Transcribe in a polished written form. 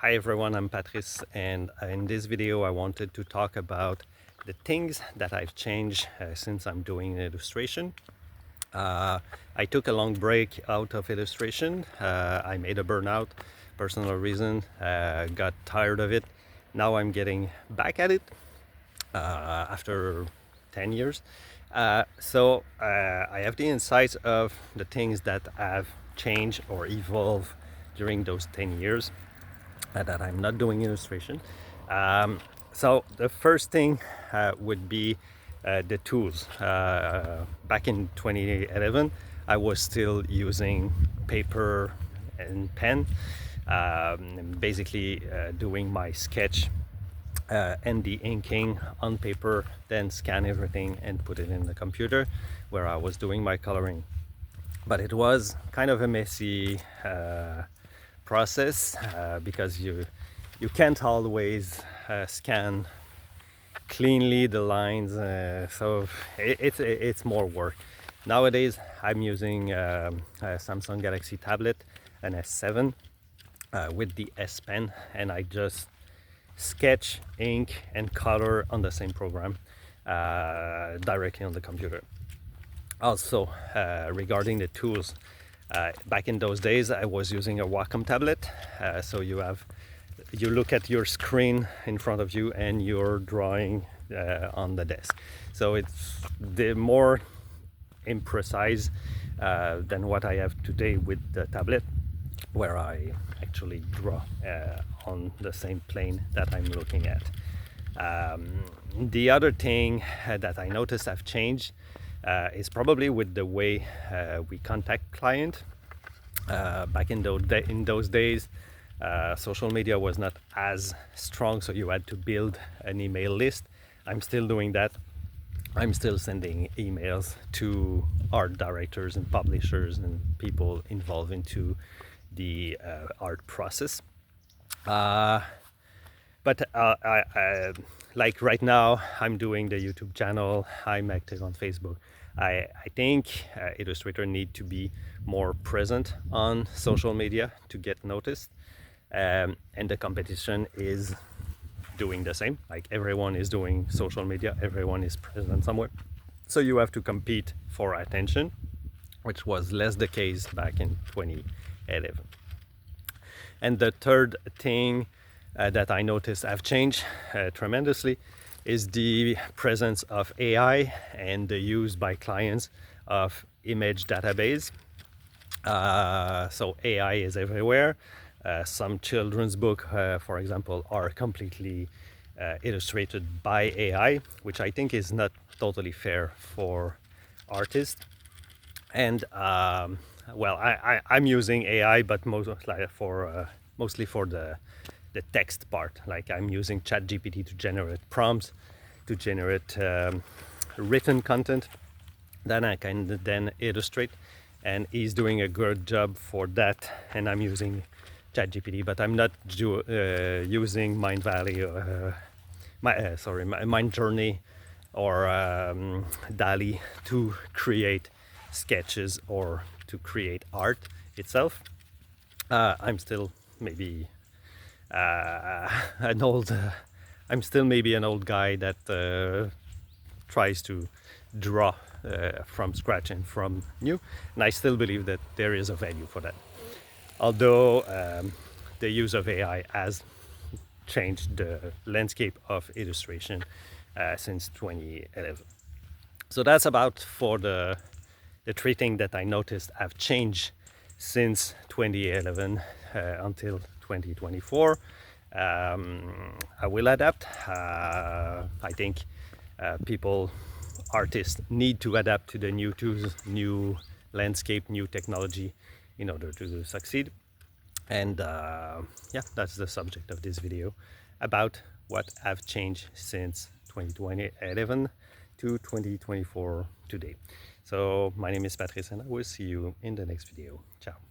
Hi everyone, I'm Patrice, and in this video I wanted to talk about the things that I've changed since I'm doing illustration. I took a long break out of illustration. I made a burnout, personal reason, got tired of it. Now I'm getting back at it after 10 years. I have the insights of the things that have changed or evolved during those 10 years that I'm not doing illustration. So the first thing would be the tools. Back in 2011, I was still using paper and pen, basically doing my sketch and the inking on paper, then scan everything and put it in the computer where I was doing my coloring. But it was kind of a messy process because you can't always scan cleanly the lines, so it's more work. Nowadays I'm using a Samsung Galaxy tablet, an S7 with the S Pen, and I just sketch, ink and color on the same program directly on the computer. Also, regarding the tools, back in those days I was using a Wacom tablet. So you look at your screen in front of you and you're drawing on the desk. So it's the more imprecise than what I have today with the tablet, where I actually draw on the same plane that I'm looking at. The other thing that I noticed I've changed is probably with the way we contact client. Back in those days, social media was not as strong, so you had to build an email list. I'm still doing that. I'm still sending emails to art directors and publishers and people involved into the art process. But like right now, I'm doing the YouTube channel. I'm active on Facebook. I think illustrators need to be more present on social media to get noticed. And the competition is doing the same. Like everyone is doing social media, everyone is present somewhere. So you have to compete for attention, which was less the case back in 2011. And the third thing that I noticed have changed tremendously is the presence of AI and the use by clients of image database. So AI is everywhere. Some children's book, for example, are completely illustrated by AI, which I think is not totally fair for artists. And well, I'm using AI, but mostly for the text part. Like I'm using ChatGPT to generate prompts, to generate written content that I can then illustrate, and he's doing a good job for that. And I'm using ChatGPT, but I'm not using Mindvalley, Mindjourney or DALI to create sketches or to create art itself. I'm still maybe an old guy that tries to draw from scratch and from new, and I still believe that there is a value for that. Although the use of AI has changed the landscape of illustration since 2011. So that's about for the three things that I noticed have changed since 2011 until 2024. I will adapt. I think artists need to adapt to the new tools, new landscape, new technology in order to succeed. And yeah, that's the subject of this video, about what have changed since 2011 to 2024 today. So my name is Patrice and I will see you in the next video. Ciao.